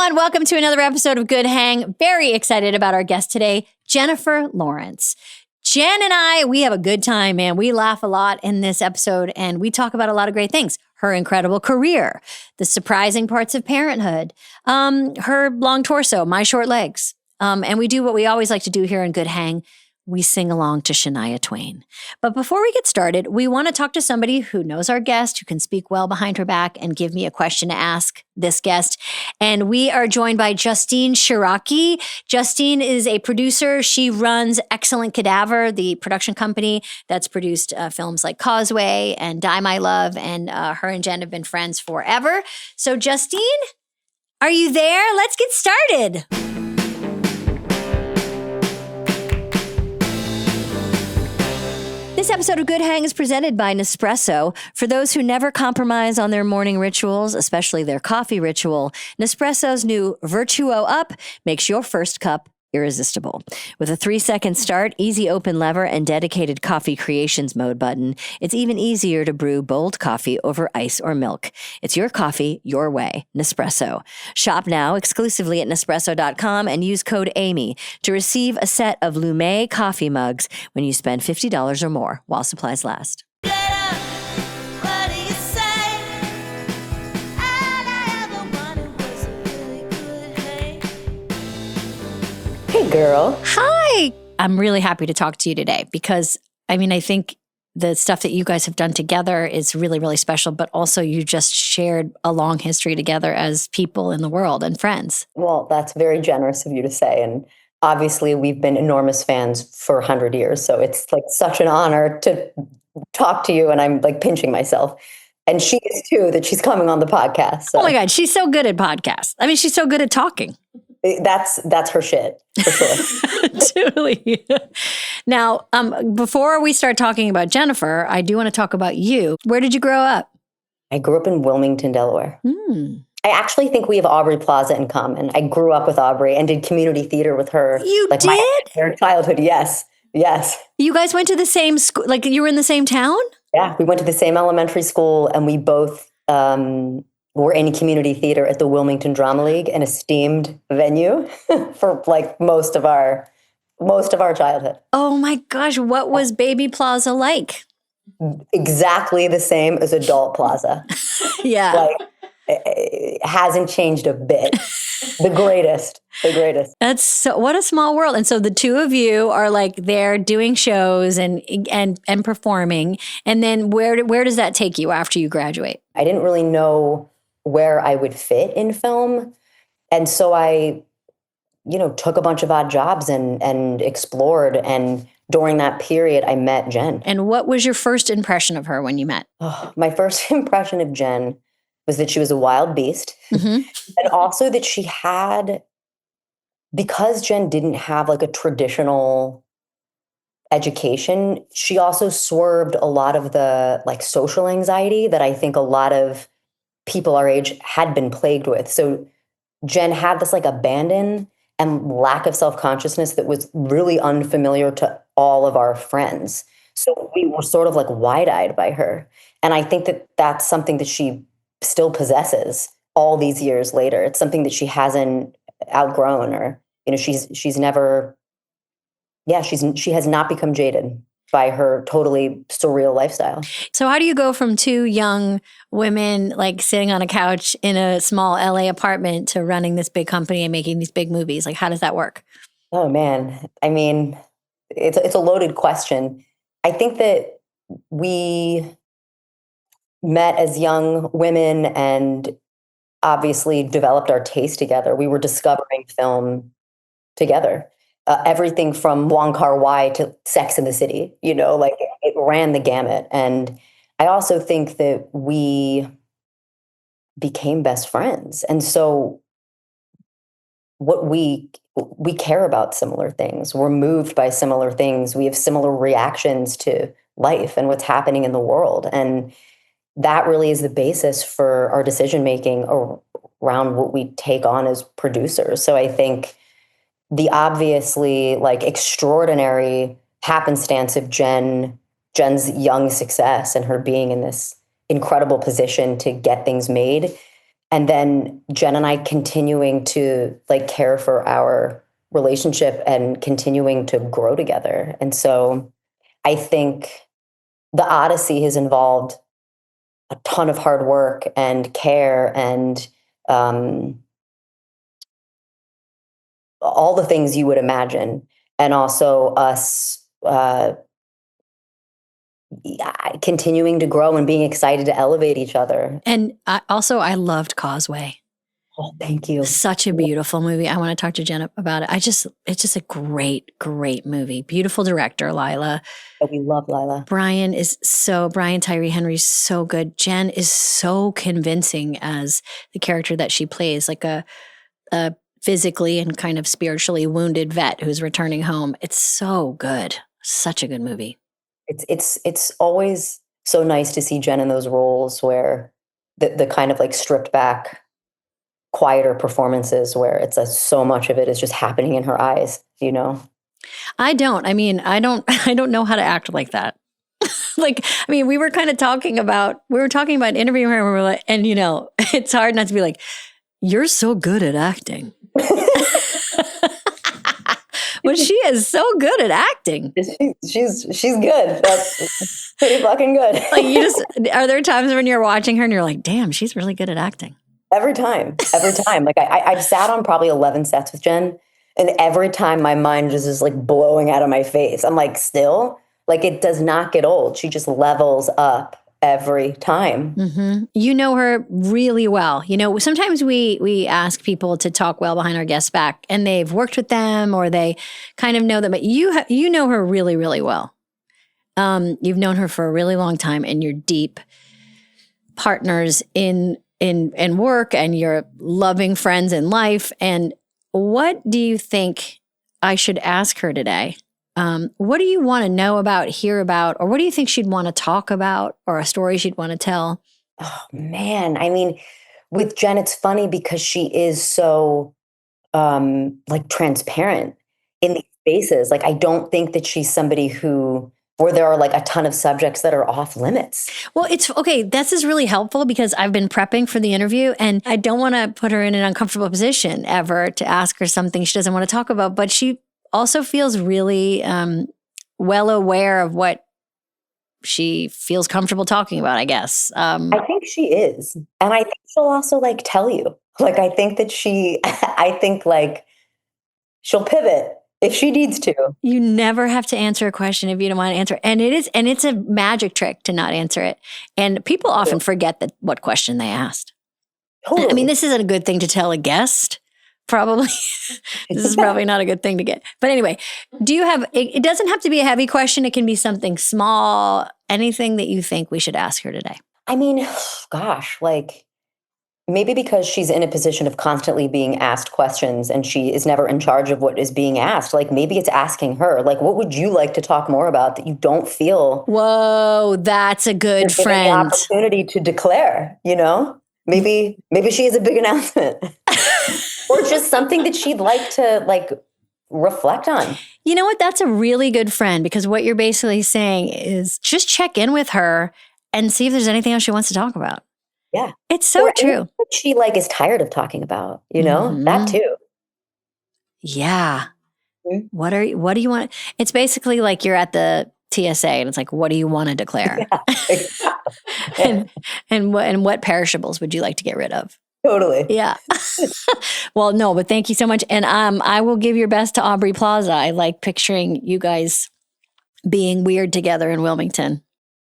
everyone. Welcome to another episode of Good Hang. Very excited about our guest today, Jennifer Lawrence. Jen and I, we have a good time, man. We laugh a lot in this episode, and we talk about a lot of great things. Her incredible career, the surprising parts of parenthood, her long torso, my short legs. And we do what we always like to do here in Good Hang. We sing along to Shania Twain. But before we get started, we want to talk to somebody who knows our guest, who can speak well behind her back and give me a question to ask this guest. And we are joined by Justine Ciarrocchi. Justine is a producer. She runs Excellent Cadaver, the production company that's produced films like Causeway and Die My Love. And her and Jen have been friends forever. So Justine, are you there? Let's get started. This episode of Good Hang is presented by Nespresso. For those who never compromise on their morning rituals, especially their coffee ritual, Nespresso's new Virtuo Up makes your first cup irresistible. With a 3-second start, easy open lever, and dedicated coffee creations mode button, it's even easier to brew bold coffee over ice or milk. It's your coffee, your way. Nespresso. Shop now exclusively at Nespresso.com and use code AMY to receive a set of Lume coffee mugs when you spend $50 or more while supplies last. Hey, girl. Hi. I'm really happy to talk to you today because, I think the stuff that you guys have done together is really, really special, but also you just shared a long history together as people in the world and friends. Well, that's very generous of you to say. And obviously, we've been enormous fans for 100 years. So it's like such an honor to talk to you. And I'm like pinching myself. And she is too, that she's coming on the podcast. So. Oh my God, she's so good at podcasts. She's so good at talking. That's her shit, for sure. Totally. Now, before we start talking about Jennifer, I do want to talk about you. Where did you grow up? I grew up in Wilmington, Delaware. I actually think we have Aubrey Plaza in common. I grew up with Aubrey and did community theater with her. You did? My entire childhood, yes. You guys went to the same school, like you were in the same town? Yeah, we went to the same elementary school, and we both were in community theater at the Wilmington Drama League, an esteemed venue for like most of our childhood. Oh my gosh, what was Baby Plaza like? Exactly the same as Adult Plaza. Yeah. Like, it hasn't changed a bit. The greatest. That's so, what a small world. And so the two of you are like there doing shows and performing. And then where does that take you after you graduate? I didn't really know where I would fit in film. And so I, took a bunch of odd jobs and explored. And during that period, I met Jen. And what was your first impression of her when you met? Oh, my first impression of Jen was that she was a wild beast. Mm-hmm. And also that she had, because Jen didn't have like a traditional education, she also swerved a lot of the like social anxiety that I think a lot of people our age had been plagued with. So Jen had this like abandon and lack of self-consciousness that was really unfamiliar to all of our friends. So we were sort of like wide-eyed by her. And I think that that's something that she still possesses all these years later. It's something that she hasn't outgrown, or, she's never, she has not become jaded by her totally surreal lifestyle. So how do you go from two young women like sitting on a couch in a small LA apartment to running this big company and making these big movies? Like, how does that work? Oh man. It's a loaded question. I think that we met as young women and obviously developed our taste together. We were discovering film together. Everything from Wong Kar-wai to Sex and the City, it ran the gamut. And I also think that we became best friends. And so we care about similar things. We're moved by similar things. We have similar reactions to life and what's happening in the world. And that really is the basis for our decision-making around what we take on as producers. So I think the obviously like extraordinary happenstance of Jen's young success and her being in this incredible position to get things made And then Jen and I continuing to like care for our relationship and continuing to grow together. And so I think the Odyssey has involved a ton of hard work and care and all the things you would imagine. And also us continuing to grow and being excited to elevate each other. And I loved Causeway. Oh, thank you. Such a beautiful movie. I want to talk to Jenna about it. It's just a great, great movie. Beautiful director, Lila. Oh, we love Lila. Brian Tyree Henry's so good. Jen is so convincing as the character that she plays, like a physically and kind of spiritually wounded vet who's returning home. It's so good. Such a good movie. It's always so nice to see Jen in those roles where the kind of like stripped back, quieter performances where it's so much of it is just happening in her eyes, you know? I don't know how to act like that. We were talking about interviewing her and we were like, and you know, it's hard not to be like, you're so good at acting. But she is so good at acting. She's good. That's pretty fucking good. Are there times when you're watching her and you're like, damn, she's really good at acting? Every time. Like I've sat on probably 11 sets with Jen, and every time my mind just is like blowing out of my face. I'm like, still, like it does not get old. She just levels up every time. Mm-hmm. You know her really well. You know, sometimes we ask people to talk well behind our guests' back, and they've worked with them or they kind of know them, but you know her really, really well. You've known her for a really long time, and you're deep partners in work, and you're loving friends in life. And what do you think I should ask her today? What do you want to know about, hear about, or what do you think she'd want to talk about, or a story she'd want to tell? Oh, man. I mean, with Jen, it's funny because she is so like transparent in these spaces. Like, I don't think that she's somebody where there are like a ton of subjects that are off limits. Well, it's okay. This is really helpful because I've been prepping for the interview and I don't want to put her in an uncomfortable position ever to ask her something she doesn't want to talk about, but she also feels really well aware of what she feels comfortable talking about, I guess. I think she is. And I think she'll also like tell you. Like, I think that she'll pivot if she needs to. You never have to answer a question if you don't want to answer it. And it's a magic trick to not answer it. And people often forget what question they asked. Totally. I mean, this isn't a good thing to tell a guest. Probably. This is probably not a good thing to get. But anyway, it doesn't have to be a heavy question. It can be something small, anything that you think we should ask her today. I mean, gosh, like maybe because she's in a position of constantly being asked questions and she is never in charge of what is being asked. Like maybe it's asking her, like, what would you like to talk more about that you don't feel? Whoa, that's a good friend. The opportunity to declare, you know? Maybe she has a big announcement. Or just something that she'd like to like reflect on. You know what? That's a really good friend because what you're basically saying is just check in with her and see if there's anything else she wants to talk about. Yeah. It's so true. What she like is tired of talking about, you know? Mm-hmm. That too. Yeah. Mm-hmm. What do you want? It's basically like you're at the TSA and it's like, what do you want to declare? Yeah, exactly. and what perishables would you like to get rid of? Totally. Yeah. Well, no, but thank you so much. And I will give your best to Aubrey Plaza. I like picturing you guys being weird together in Wilmington.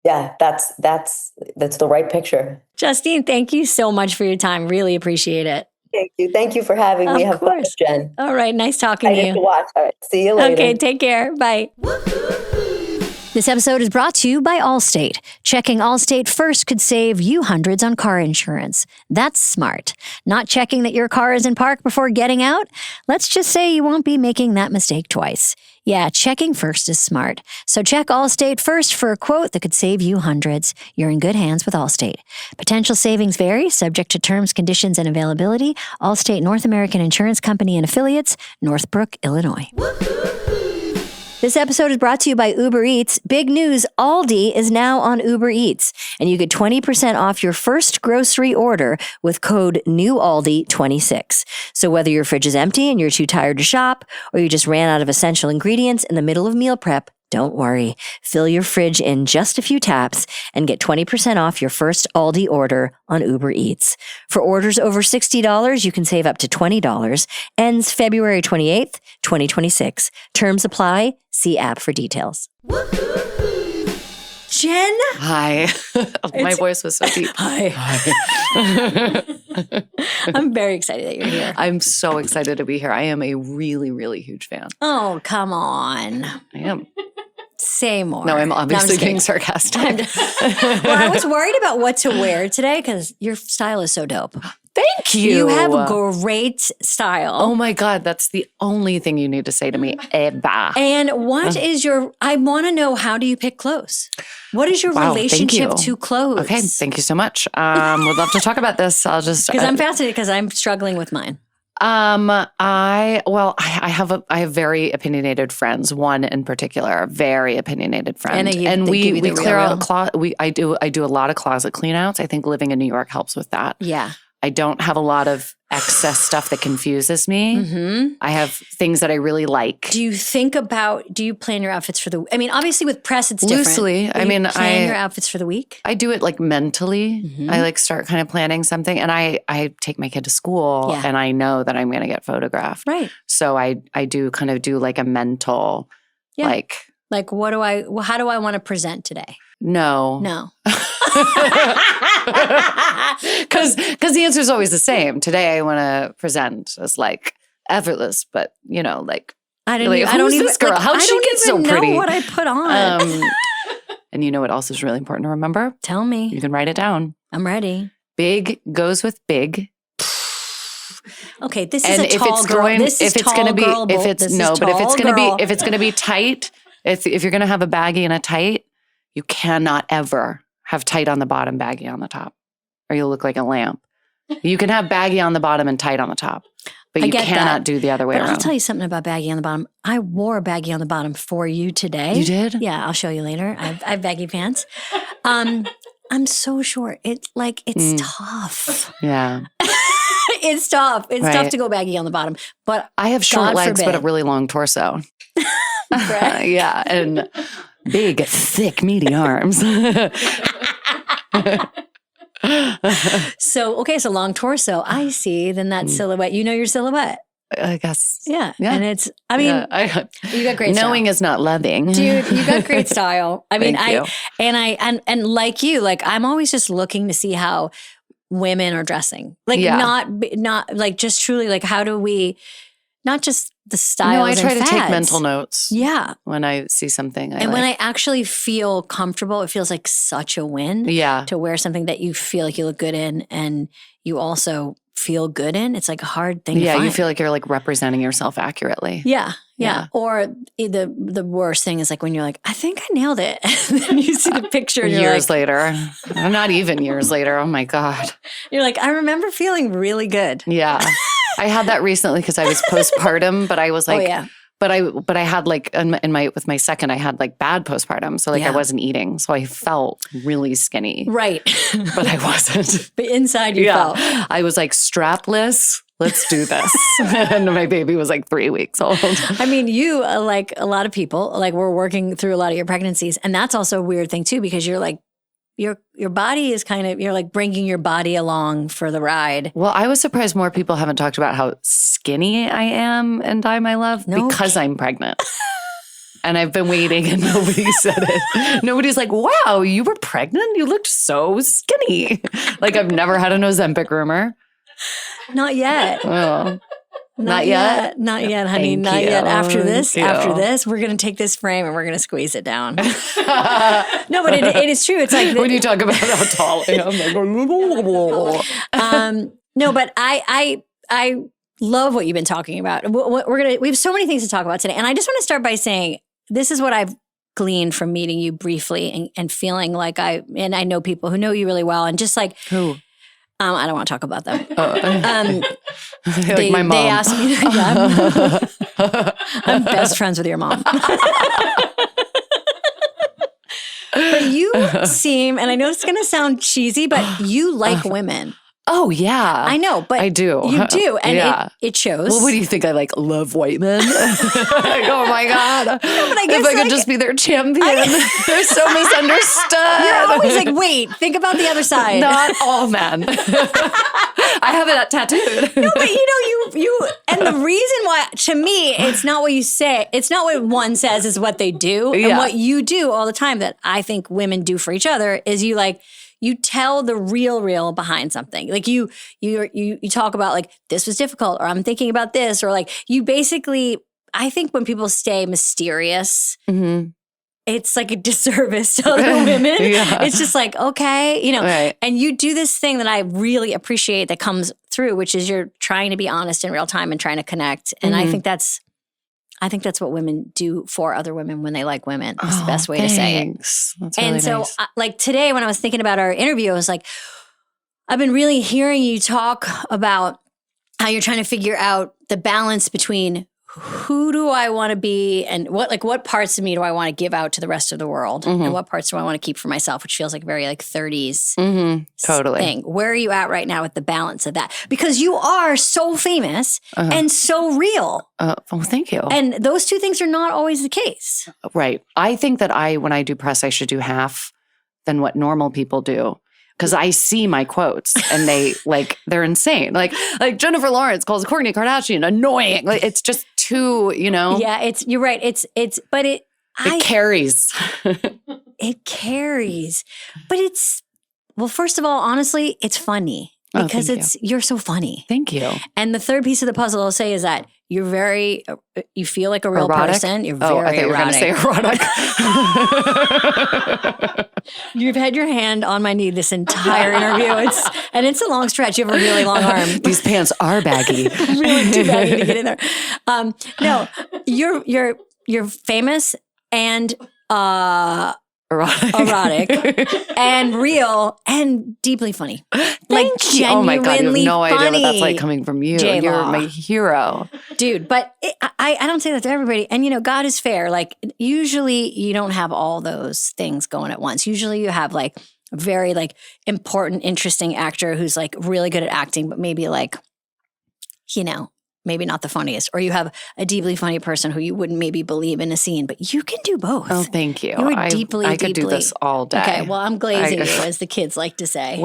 Yeah, that's the right picture. Justine, thank you so much for your time. Really appreciate it. Thank you. Thank you for having me. Have fun, Jen. All right. Nice talking to you. I need to watch. All right. See you later. Okay. Take care. Bye. This episode is brought to you by Allstate. Checking Allstate first could save you hundreds on car insurance. That's smart. Not checking that your car is in park before getting out? Let's just say you won't be making that mistake twice. Yeah, checking first is smart. So check Allstate first for a quote that could save you hundreds. You're in good hands with Allstate. Potential savings vary, subject to terms, conditions, and availability. Allstate North American Insurance Company and Affiliates, Northbrook, Illinois. This episode is brought to you by Uber Eats. Big news, Aldi is now on Uber Eats, and you get 20% off your first grocery order with code NEWALDI26. So whether your fridge is empty and you're too tired to shop, or you just ran out of essential ingredients in the middle of meal prep, don't worry. Fill your fridge in just a few taps and get 20% off your first Aldi order on Uber Eats. For orders over $60, you can save up to $20. Ends February 28th, 2026. Terms apply. See app for details. Jen? Hi. My voice was so deep. Hi. I'm very excited that you're here. I'm so excited to be here. I am a really, really huge fan. Oh, come on. I am. Say more. No, I'm obviously being kidding. sarcastic. Well, I was worried about what to wear today because your style is so dope. Thank you. You have great style. Oh my God, that's the only thing you need to say to me ever. And what is I want to know, how do you pick clothes? What is your relationship to clothes? Okay, thank you so much. Would love to talk about this. I'll just because I'm fascinated because I'm struggling with mine. I have very opinionated friends. One in particular, very opinionated friend, and we clear out I do a lot of closet clean outs. I think living in New York helps with that. Yeah. I don't have a lot of excess stuff that confuses me. Mm-hmm. I have things that I really like. Do you plan your outfits for obviously with press it's different. Loosely. I plan your outfits for the week? I do it like mentally. Mm-hmm. I start kind of planning something, and I take my kid to school and I know that I'm going to get photographed. Right. So I do kind of do like a mental like how do I want to present today? No. Because the answer is always the same. Today I want to present as effortless, but I don't even this girl? How'd she get so pretty? Know what I put on. And you know what else is really important to remember? Tell me. You can write it down. I'm ready. Big goes with big. Okay, this is a tall girl. If it's going to be tight, if you're going to have a baggy and a tight, you cannot ever have tight on the bottom, baggy on the top, or you'll look like a lamp. You can have baggy on the bottom and tight on the top, but you cannot do the other way around. I'll tell you something about baggy on the bottom. I wore baggy on the bottom for you today. You did? Yeah, I'll show you later. I have baggy pants. I'm so short. It's tough. Yeah. It's tough. It's tough to go baggy on the bottom. But I have short legs, but a really long torso. Right? Yeah, and big, thick, meaty arms. So long torso. I see. Then that silhouette. You know your silhouette. I guess. Yeah. And it's, you got great style. Knowing is not loving. Dude, you got great style. Thank you. And like you, I'm always just looking to see how women are dressing. Not just truly, how do we, not just the styles. No, I try and to take fads. mental notes. Yeah. When I see something. When I actually feel comfortable, it feels like such a win. Yeah. To wear something that you feel like you look good in and you also feel good in. It's a hard thing to find. Yeah, you feel like you're representing yourself accurately. Yeah. Or the worst thing is when you're I think I nailed it. And then you see the picture and years later. Not even years later. Oh my God. You're I remember feeling really good. Yeah. I had that recently because I was postpartum, but I was but I had with my second, I had bad postpartum. So I wasn't eating. So I felt really skinny. Right. But I wasn't. But inside you felt. I was strapless. Let's do this. And my baby was 3 weeks old. I mean, you, like a lot of people, we're working through a lot of your pregnancies. And that's also a weird thing too, because you're your body is kind of, you're bringing your body along for the ride. Well, I was surprised more people haven't talked about how skinny I am in Die My Love because I'm pregnant. And I've been waiting and nobody said it. Nobody's wow, you were pregnant? You looked so skinny. I've never had an Ozempic rumor. Not yet. Oh. Not yet. Not yet, honey. Thank Not you. yet. After this, Thank we're going to take this frame and we're going to squeeze it down. No, but it is true. It's when you talk about how tall I am. No, but I love what you've been talking about. We have so many things to talk about today. And I just want to start by saying, this is what I've gleaned from meeting you briefly and feeling I know people who know you really well and just who? I don't want to talk about them. My mom. They asked me. I'm best friends with your mom. But you seem, and I know it's going to sound cheesy, but you like women. Oh, yeah. I know, but I do. You do. And it shows. Well, what do you think? I love white men? Oh my God. No, but I guess if I could just be their champion. They're so misunderstood. You're always wait, think about the other side. Not all men. I have it tattooed. No, but you, and the reason why, to me, it's not what you say. It's not what one says is what they do. And what you do all the time that I think women do for each other is you tell the real behind something. You talk about this was difficult, or I'm thinking about this, or you basically, I think when people stay mysterious, it's like a disservice to other women. It's just okay, right. And you do this thing that I really appreciate that comes through, which is you're trying to be honest in real time and trying to connect. And I think that's what women do for other women when they like women. It's the best way to say it. That's really and so, nice. Today, when I was thinking about our interview, I was I've been really hearing you talk about how you're trying to figure out the balance between who do I want to be and what parts of me do I want to give out to the rest of the world, and what parts do I want to keep for myself, which feels like a very 30s totally thing. Where are you at right now with the balance of that? Because you are so famous and so real. Oh, thank you. And those two things are not always the case. Right. I think that when I do press, I should do half than what normal people do. Because I see my quotes and they're insane. Like Jennifer Lawrence calls Kourtney Kardashian annoying. It's just too, Yeah, you're right. But it carries. It carries. But first of all, honestly, it's funny. Because you're so funny. Thank you. And the third piece of the puzzle I'll say is that you feel like a real erotic? person. You're I very thought you were going to say erotic. You've had your hand on my knee this entire interview. It's a long stretch. You have a really long arm. These pants are baggy. Really too baggy to get in there. No, you're famous and erotic and real and deeply funny. Thank you. Oh my God, you have no idea what that's like coming from you. J-Law. You're my hero. Dude, but I don't say that to everybody. And God is fair. Usually you don't have all those things going at once. Usually you have very important, interesting actor who's really good at acting, but maybe maybe not the funniest. Or you have a deeply funny person who you wouldn't maybe believe in a scene, but you can do both. Oh, thank you. You are deeply, I could do this all day. Okay, well, I'm glazing you, as the kids like to say.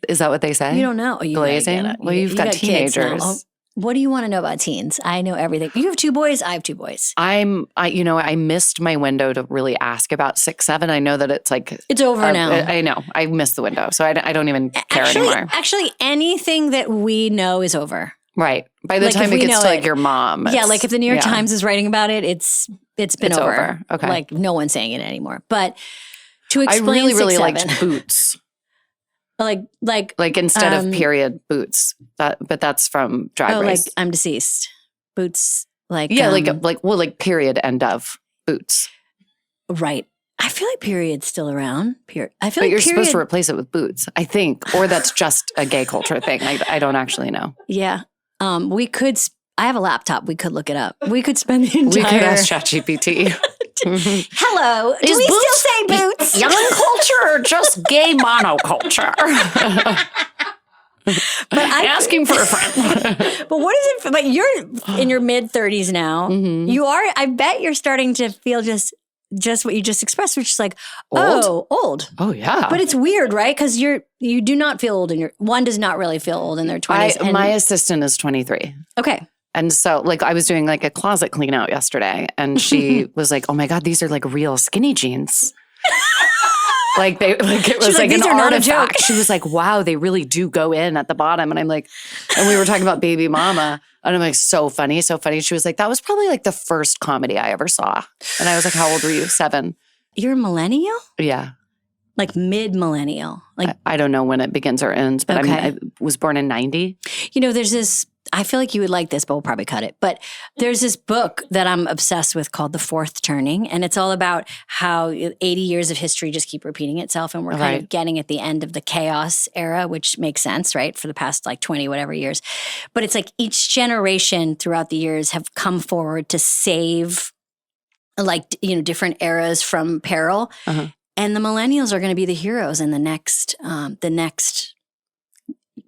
Is that what they say? You don't know. Glazing? Well, you've got teenagers. What do you want to know about teens? I know everything. You have 2 boys. I have 2 boys. I missed my window to really ask about 6, 7. I know that it's it's over now. I know. I missed the window, so I don't even care anymore. Actually, anything that we know is over. Right. By the time it gets to your mom. Yeah, if the New York Times is writing about it, it's been over. Okay. No one's saying it anymore. But to explain, I really 6, 7, liked boots. Instead of period boots. But that's from Drag Race. I'm deceased. Boots period end of boots. Right. I feel like period's still around. But you're supposed to replace it with boots, I think. Or that's just a gay culture thing. I don't actually know. Yeah. We could, I have a laptop. We could look it up. We could spend the entire. We could ask ChatGPT. Hello. Do we still say boots? Young culture or just gay monoculture? But asking for a friend. But what is it? But you're in your mid-30s now. Mm-hmm. You are, I bet you're starting to feel just what you just expressed, which is old. Oh, yeah. But it's weird, right? Because you do not feel old one does not really feel old in their 20s. My assistant is 23. Okay. And so I was doing a closet clean out yesterday and she was like, oh my God, these are real skinny jeans. It was an artifact. She was like, wow, they really do go in at the bottom. And I'm and we were talking about Baby Mama. And I'm so funny, so funny. She was like, that was probably the first comedy I ever saw. And I was like, how old were you? 7. You're a millennial? Yeah. Mid-millennial. I don't know when it begins or ends, but okay. I was born in 90. There's this I feel like you would like this, but we'll probably cut it. But there's this book that I'm obsessed with called The Fourth Turning. And it's all about how 80 years of history just keep repeating itself. And we're kind of getting at the end of the chaos era, which makes sense, right? For the past like 20 whatever years. But it's like each generation throughout the years have come forward to save like, different eras from peril. Uh-huh. And the millennials are going to be the heroes in the next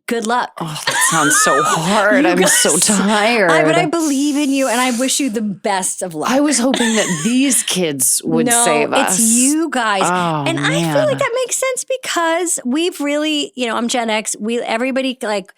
good luck. Oh, that sounds so hard. I'm so tired. But I believe in you and I wish you the best of luck. I was hoping that these kids would save us. It's you guys. Oh, and I feel like that makes sense because we've really, I'm Gen X. Everybody like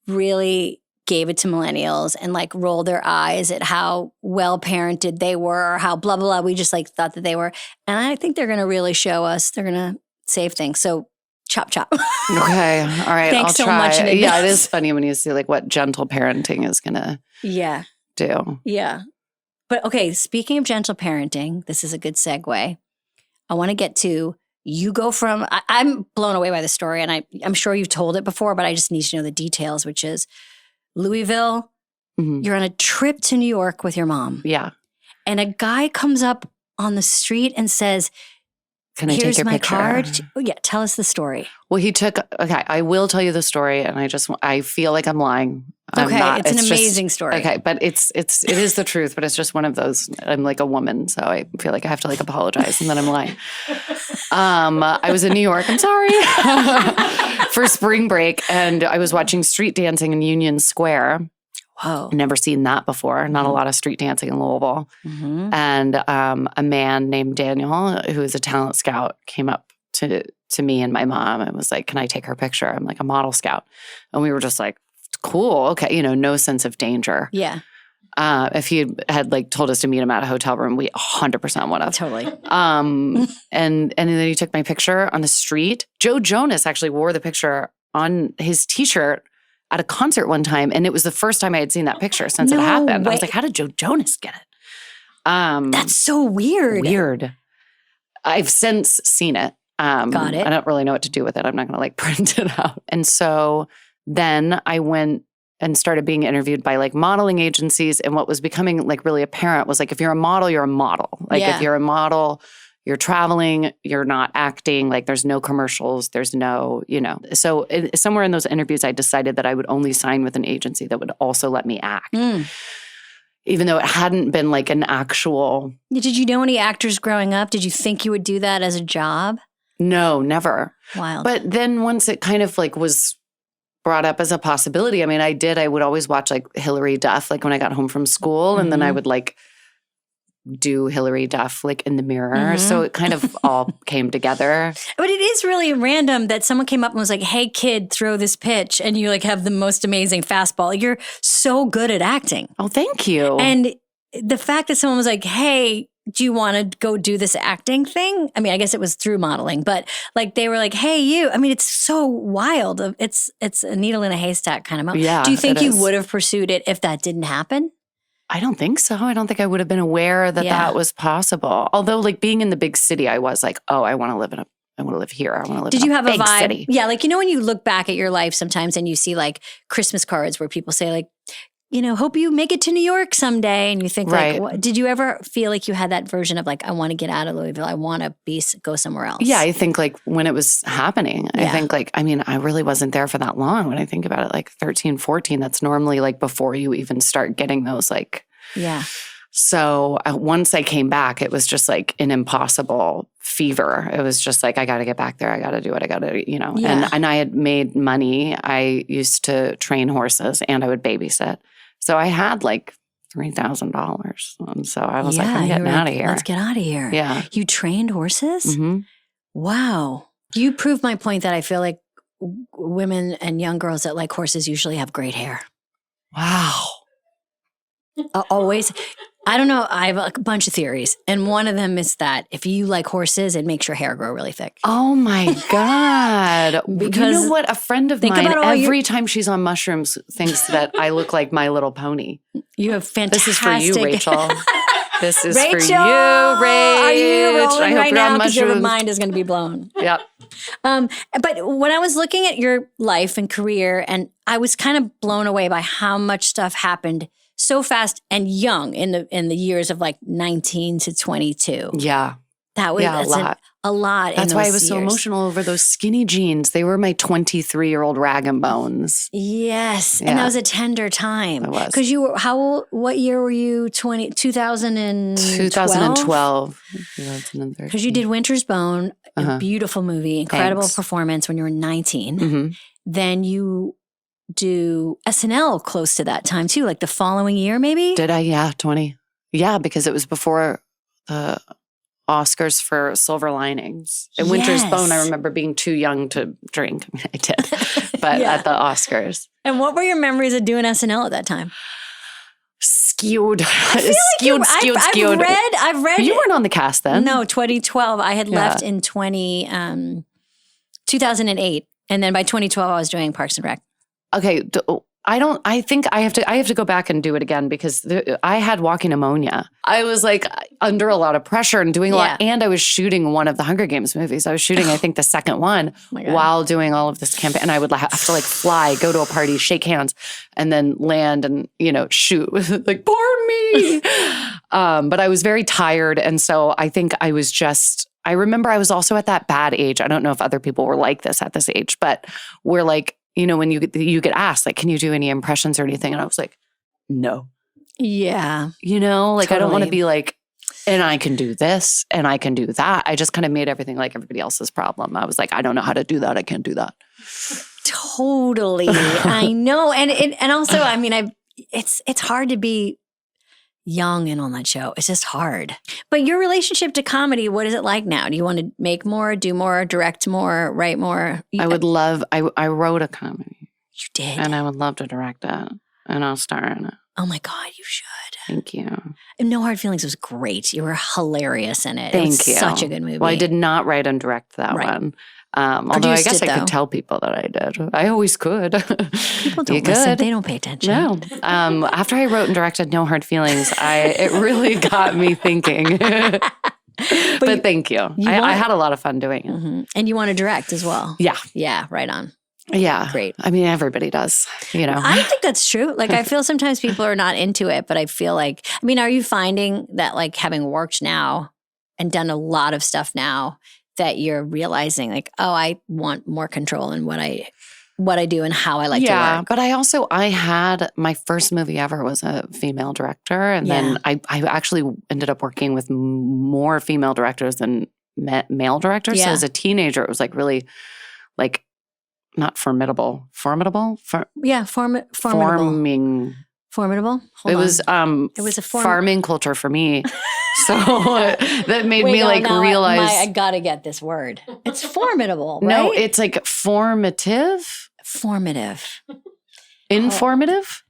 really gave it to millennials and like rolled their eyes at how well parented they were, or how blah, blah, blah. We just like thought that they were. And I think they're going to really show us. They're going to save things. So chop, chop. Okay. All right. Thanks I'll so try. much. Yeah, it is funny when you see like what gentle parenting is going to do. Yeah. But okay, speaking of gentle parenting, this is a good segue. I want to get to, you go from, I'm blown away by the story and I'm sure you've told it before, but I just need to know the details, which is Louisville, you're on a trip to New York with your mom. Yeah. And a guy comes up on the street and says, can I Here's take your my picture? Card. Oh, yeah. Tell us the story. Well, I will tell you the story. And I feel like I'm lying. It's an amazing story. Okay. But it is the truth, but it's just one of those, I'm like a woman. So I feel like I have to like apologize and then I'm lying. I was in New York, I'm sorry, for spring break. And I was watching street dancing in Union Square. Whoa. Never seen that before. Not a lot of street dancing in Louisville. Mm-hmm. And a man named Daniel, who is a talent scout, came up to me and my mom and was like, can I take her picture? I'm like a model scout. And we were just like, cool. Okay. No sense of danger. Yeah. If he had like told us to meet him at a hotel room, we 100% would have. Totally. And then he took my picture on the street. Joe Jonas actually wore the picture on his t-shirt at a concert one time, and it was the first time I had seen that picture since it happened. I was like, how did Joe Jonas get it? That's so weird. Weird. I've since seen it. Got it. I don't really know what to do with it. I'm not going to like print it out. And so then I went and started being interviewed by like modeling agencies, and what was becoming like really apparent was like, if you're a model, you're a model. Like if you're a model, you're traveling, you're not acting, like there's no commercials, there's no, So somewhere in those interviews, I decided that I would only sign with an agency that would also let me act. Even though it hadn't been like an actual. Did you know any actors growing up? Did you think you would do that as a job? No, never. Wild. But then once it kind of like was brought up as a possibility, I mean, I would always watch like Hilary Duff, like when I got home from school, and then I would like do Hilary Duff like in the mirror. So it kind of all came together. But it is really random that someone came up and was like, hey kid, throw this pitch, and you like have the most amazing fastball. You're so good at acting. Oh, thank you. And the fact that someone was like, hey, do you want to go do this acting thing? I mean, I guess it was through modeling, but like they were like, hey, you. I mean, it's so wild. It's a needle in a haystack kind of moment. Yeah, do you think you would have pursued it if that didn't happen? I don't think so. I don't think I would have been aware that that was possible. Although like being in the big city, I was like, oh, I want to live here. I want to live in a big city. Did you have a vibe? City. Yeah. Like, when you look back at your life sometimes and you see like Christmas cards where people say like, hope you make it to New York someday. And you think like, did you ever feel like you had that version of like, I want to get out of Louisville. I want to go somewhere else. Yeah. I think like when it was happening, I think like, I mean, I really wasn't there for that long. When I think about it, like 13, 14, that's normally like before you even start getting those like. Yeah. So once I came back, it was just like an impossible fever. It was just like, I got to get back there. I got to do what I got to do, Yeah. And I had made money. I used to train horses and I would babysit. So I had like $3,000. And so I was like, I'm getting out of here. Let's get out of here. Yeah. You trained horses? Mm-hmm. Wow. You proved my point that I feel like women and young girls that like horses usually have great hair. Wow. Always. I don't know. I have a bunch of theories. And one of them is that if you like horses, it makes your hair grow really thick. Oh my God. Because you know what? A friend of mine, every time she's on mushrooms, thinks that I look like My Little Pony. You have fantastic. This is for you, Rachel. This is Rachel, for you, Rach. Are you rolling right now? Because your mushrooms. mind is going to be blown. Yep. But when I was looking at your life and career, and I was kind of blown away by how much stuff happened so fast and young in the years of like 19 to 22. Yeah. That was a lot. A lot. That's in why those I was so years. emotional over those skinny jeans. They were my 23-year-old rag and bones. Yes. Yeah. And that was a tender time. It was. Because you were, how old, what year were you? 2012? 2012. Because you did Winter's Bone, a beautiful movie, incredible Thanks. performance when you were 19. Mm-hmm. Then you do SNL close to that time too, like the following year maybe? Did I? Yeah, 20. Yeah, because it was before the Oscars for Silver Linings. In Winter's Bone, I remember being too young to drink. I mean, I did, but at the Oscars. And what were your memories of doing SNL at that time? Skewed. Skewed. I've read. You weren't on the cast then. No, 2012. I had left in 2008. And then by 2012, I was doing Parks and Rec. Okay. I think I have to go back and do it again because I had walking pneumonia. I was like under a lot of pressure and doing a lot. And I was shooting one of the Hunger Games movies. I was shooting, I think, the second one while doing all of this campaign. And I would have to like fly, go to a party, shake hands, and then land and, shoot. Like, poor me. But I was very tired. And so I think I remember I was also at that bad age. I don't know if other people were like this at this age, but we're like, when you get asked, like, can you do any impressions or anything? And I was like, no. Yeah. Totally. I don't want to be like, and I can do this and I can do that. I just kind of made everything like everybody else's problem. I was like, I don't know how to do that. I can't do that. Totally. I know. And also, I mean, it's hard to be young and on that show. It's just hard. But your relationship to comedy, what is it like now? Do you want to make more, do more, direct more, write more? I would love, I wrote a comedy. You did? And I would love to direct it. And I'll star in it. Oh my God, you should. Thank you. And No Hard Feelings was great. You were hilarious in it. Thank you. Such a good movie. Well, I did not write and direct that one. Although I guess I could tell people that I did. I always could. People don't listen. They don't pay attention. No. After I wrote and directed No Hard Feelings, it really got me thinking. but thank you. I had a lot of fun doing it. Mm-hmm. And you want to direct as well. Yeah. Yeah, right on. Yeah. Great. I mean, everybody does, I think that's true. Like, I feel sometimes people are not into it, but I feel like, are you finding that like having worked now and done a lot of stuff now that you're realizing like, oh, I want more control in what I do and how I like to work? Yeah, but I had my first movie ever was a female director. And then I actually ended up working with more female directors than male directors. So as a teenager, it was like really like, not formidable. Formidable? Formidable. Formidable? It was a farming culture for me. So that made me realize. I gotta get this word. It's formidable, right? No, it's like formative. Formative. Informative?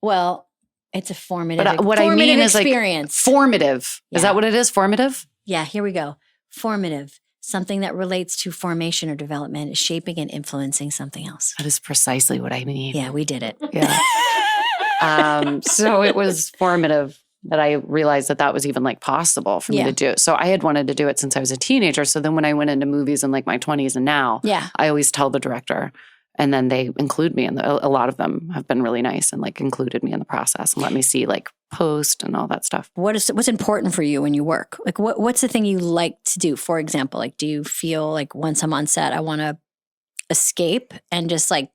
Well, it's a formative. But what I mean is experience. Like formative. Yeah. Is that what it is? Formative? Yeah, here we go. Formative. Something that relates to formation or development is shaping and influencing something else. That is precisely what I mean. Yeah, we did it. Yeah. So it was formative that I realized that was even like possible for me to do. So I had wanted to do it since I was a teenager. So then when I went into movies in like my 20s and now, I always tell the director, and then they include me. And a lot of them have been really nice and like included me in the process and let me see like post and all that stuff. What's important for you when you work? Like what's the thing you like to do? For example, like do you feel like once I'm on set, I want to escape and just like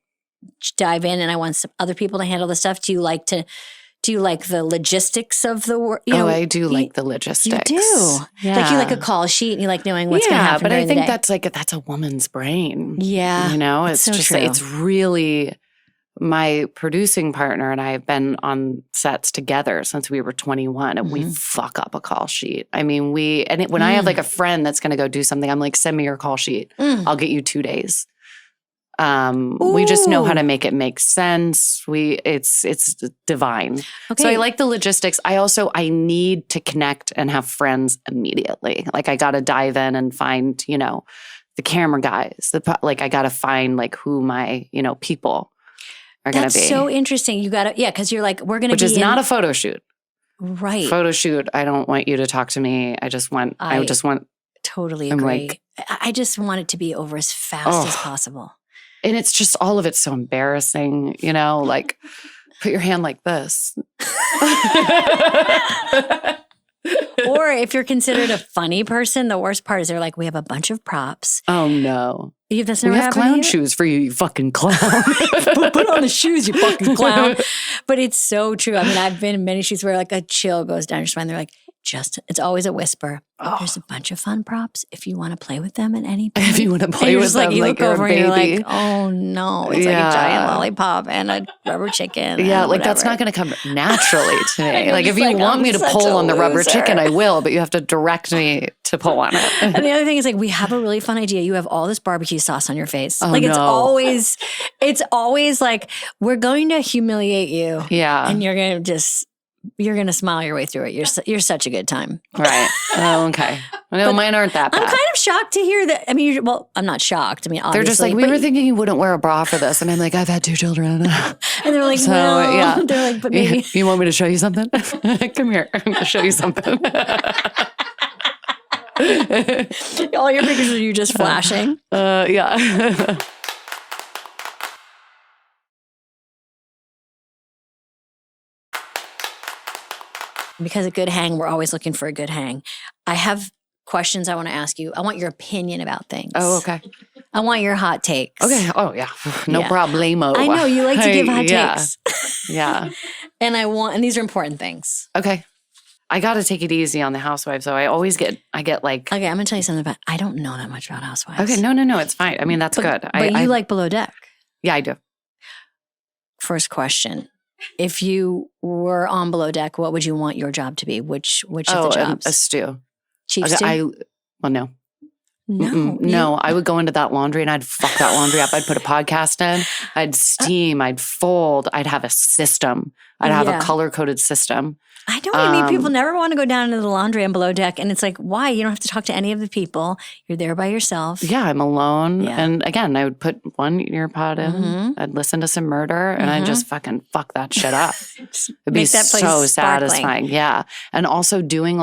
dive in and I want some other people to handle the stuff? Do you like the logistics of the work? I do like the logistics. You do? Yeah. Like you like a call sheet and you like knowing what's going to happen during the day. Yeah, but I think that's a woman's brain. Yeah. It's so just, true. It's really, my producing partner and I have been on sets together since we were 21 and we fuck up a call sheet. I mean, when I have like a friend that's going to go do something, I'm like, send me your call sheet. I'll get you 2 days. We just know how to make it make sense. It's divine. Okay. So I like the logistics. I need to connect and have friends immediately. Like I got to dive in and find, the camera guys. I got to find like who my, people are going to be. That's so interesting. You got to, because you're like, we're going to be Which is not a photo shoot. Right. Photo shoot. I don't want you to talk to me. I just want. Totally I'm agree. like, I just want it to be over as fast as possible. And it's just all of it's so embarrassing, like put your hand like this. Or if you're considered a funny person, the worst part is they're like, we have a bunch of props. Oh, no. That's we never have clown shoes for you, you fucking clown. Put on the shoes, you fucking clown. But it's so true. I mean, I've been in many shoots where like a chill goes down your spine. They're like, it's always a whisper. There's a bunch of fun props if you want to play with them at any point. If you want to play with them, you like look over a baby. and you're like, oh no, it's like a giant lollipop and a rubber chicken. Yeah, like that's not going to come naturally to me. Like if you want I'm me to pull on the rubber chicken, I will, but you have to direct me to pull on it. And the other thing is like, we have a really fun idea. You have all this barbecue sauce on your face. Oh, like no. it's always like, we're going to humiliate you. Yeah. And you're going to smile your way through it. You're such a good time. Right. Oh, okay. No, mine aren't that bad. I'm kind of shocked to hear that. I mean, I'm not shocked. I mean, obviously. They're just like, we were thinking you wouldn't wear a bra for this. And I'm like, I've had 2 children. And they're like, so, well, yeah. They're like, but maybe. You want me to show you something? Come here. I'm going to show you something. All your pictures are you just flashing. Yeah. Because a good hang, we're always looking for a good hang. I have questions I want to ask you. I want your opinion about things. Oh, okay. I want your hot takes. Okay. Oh, yeah. No problemo. I know you like to give hot takes. Yeah. And these are important things. Okay. I got to take it easy on the housewives. So I get like. Okay, I'm going to tell you something about, I don't know that much about housewives. Okay. No. It's fine. I mean, that's good. But you like Below Deck. Yeah, I do. First question. If you were on Below Deck, what would you want your job to be? Which of the jobs? A stew. Chief stew? No. No. I would go into that laundry and I'd fuck that laundry up. I'd put a podcast in. I'd steam. I'd fold. I'd have a system. I'd have a color-coded system. I know what you mean. People never want to go down into the laundry on Below Deck. And it's like, why? You don't have to talk to any of the people. You're there by yourself. Yeah, I'm alone. Yeah. And again, I would put one ear pod in. Mm-hmm. I'd listen to some murder and I'd just fucking fuck that shit up. It'd be Make that place so sparkling. satisfying. Yeah. And also doing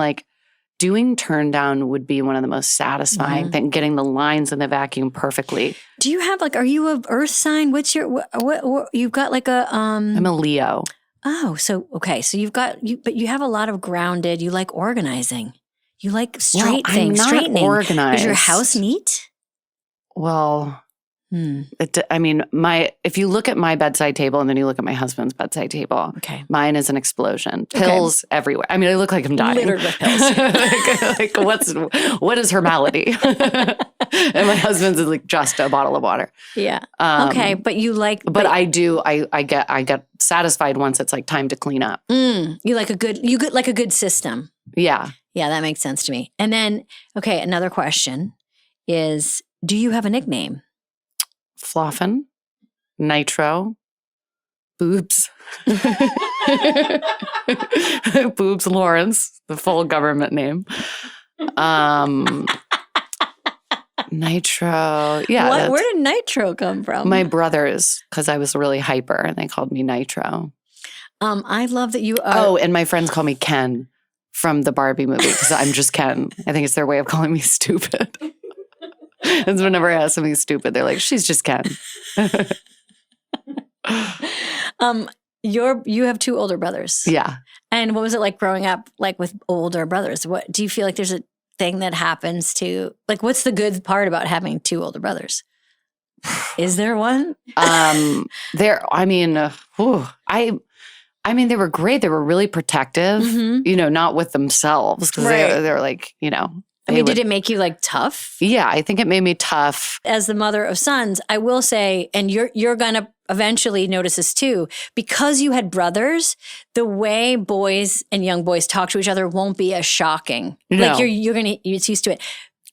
turn down would be one of the most satisfying things, getting the lines in the vacuum perfectly. Do you have are you a earth sign? What's your, what you've got like a, I'm a Leo. Oh, so, okay. So but you have a lot of grounded, you like organizing. You like straight things, I'm not straightening. organized. Is your house neat? Well, if you look at my bedside table and then you look at my husband's bedside table, mine is an explosion. Pills everywhere. I mean, I look like I'm dying. Littered with pills. What is her malady? And my husband's is like just a bottle of water. Yeah. Okay, but you like. But I do. I get satisfied once it's like time to clean up. You like a good system. Yeah. Yeah, that makes sense to me. And then, okay, another question is: do you have a nickname? Floffin, Nitro, Boobs, Boobs Lawrence, the full government name. Nitro, yeah. Where did Nitro come from? My brothers, because I was really hyper, and they called me Nitro. I love that you are. Oh, and my friends call me Ken from the Barbie movie because I'm just Ken. I think it's their way of calling me stupid. And whenever I ask something stupid, they're like, she's just Ken. You have 2 older brothers. Yeah. And what was it like growing up like with older brothers? What do you feel like there's a thing that happens to, like, what's the good part about having 2 older brothers? Is there one? They were great. They were really protective, not with themselves. Because they're like, did it make you like tough? Yeah, I think it made me tough. As the mother of sons, I will say, and you're gonna eventually notice this too, because you had brothers, the way boys and young boys talk to each other won't be as shocking. No. Like you're used to it.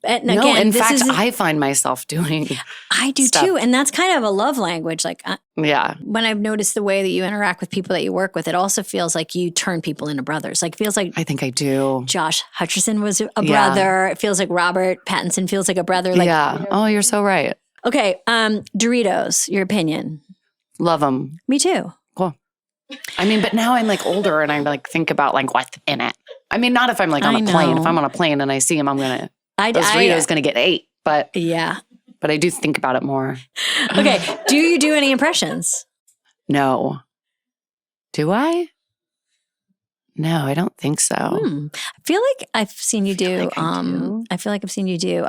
And no, again, in fact, I find myself doing I do stuff. too. And that's kind of a love language. Like, yeah. When I've noticed the way that you interact with people that you work with, it also feels like you turn people into brothers. Like, it feels like I think I do. Josh Hutcherson was a brother. It feels like Robert Pattinson feels like a brother. Like, yeah. Oh, you're so right. Okay. Doritos, your opinion. Love them. Me too. Cool. I mean, but now I'm like older and I like think about like what's in it. I mean, not if I'm like on a plane. If I'm on a plane and I see him, those Doritos going to get 8. But yeah. But I do think about it more. Okay. Do you do any impressions? No. Do I? No, I don't think so. I feel like I've seen you do. I feel like I've seen you do.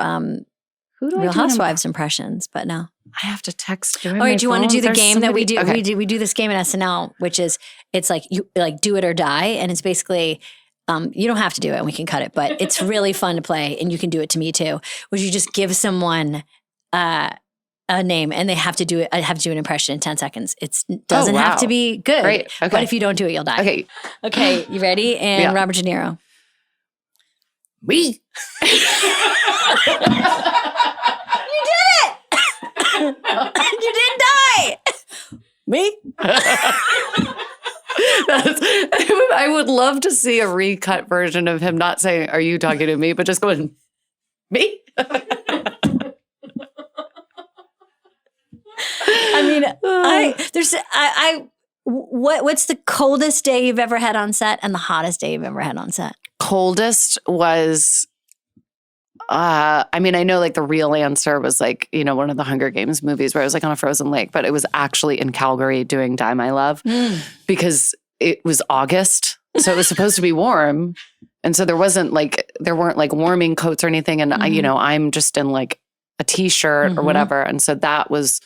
Who do Real I do Housewives impressions, but no. I have to text. All right, do you want to do the game that we do? Okay. We do this game at SNL, which is it's like you like do it or die, and it's basically you don't have to do it, and we can cut it, but it's really fun to play, and you can do it to me too. Which you just give someone a name, and they have to do it. I have to do an impression in 10 seconds. It doesn't have to be good, Great. Okay. But if you don't do it, you'll die. Okay. You ready? And Robert De Niro. Me. You didn't die. Me? I would love to see a recut version of him not saying, "Are you talking to me?" but just going, "Me." I mean, what's the coldest day you've ever had on set and the hottest day you've ever had on set? Coldest was I mean, I know like the real answer was like, one of the Hunger Games movies where I was like on a frozen lake, but it was actually in Calgary doing Die My Love because it was August. So it was supposed to be warm. And so there weren't like warming coats or anything. And I'm just in like a t-shirt or whatever. And so that was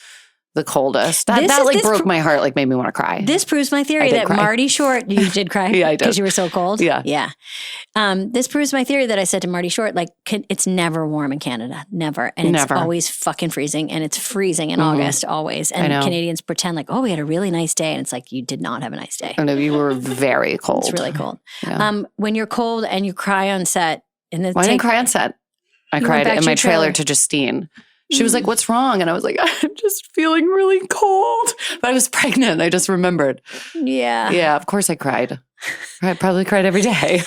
the coldest. That broke my heart, like made me want to cry. This proves my theory that Marty Short, you did cry? Yeah, I did. Because you were so cold? Yeah. Yeah. This proves my theory that I said to Marty Short, like, it's never warm in Canada. Never. And it's always fucking freezing. And it's freezing in August always. And Canadians pretend like, oh, we had a really nice day. And it's like, you did not have a nice day. I know, you were very cold. It's really cold. Yeah. When you're cold and you cry on set. I didn't cry on set. I cried in my trailer to Justine. She was like, "What's wrong?" And I was like, "I'm just feeling really cold." But I was pregnant. I just remembered. Yeah. Yeah, of course I cried. I probably cried every day.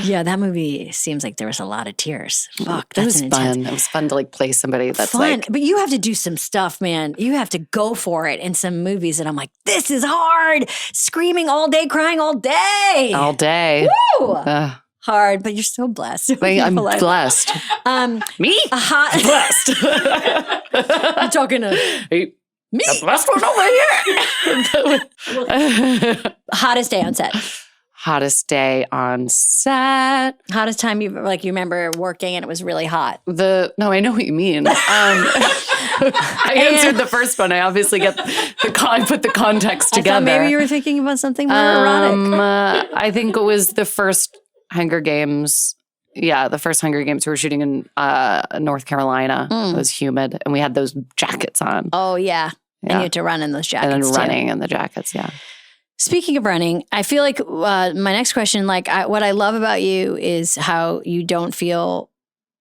Yeah, that movie seems like there was a lot of tears. Fuck, that was fun. It was fun to like play somebody that's fun. But you have to do some stuff, man. You have to go for it in some movies. And I'm like, this is hard. Screaming all day, crying all day. All day. Woo! Hard, but you're so blessed. I'm blessed. Me? Blessed. I'm talking to me. The blessed one over here. Hottest day on set. Hottest day on set. Hottest time you remember working and it was really hot. No, I know what you mean. I answered the first one. I obviously get I put the context together. I thought maybe you were thinking about something more erotic. I think it was the first Hunger Games. Yeah, the first Hunger Games we were shooting in North Carolina. It was humid, and we had those jackets on. Oh, yeah. And you had to run in those jackets, and then running in the jackets, yeah. Speaking of running, I feel like my next question, what I love about you is how you don't feel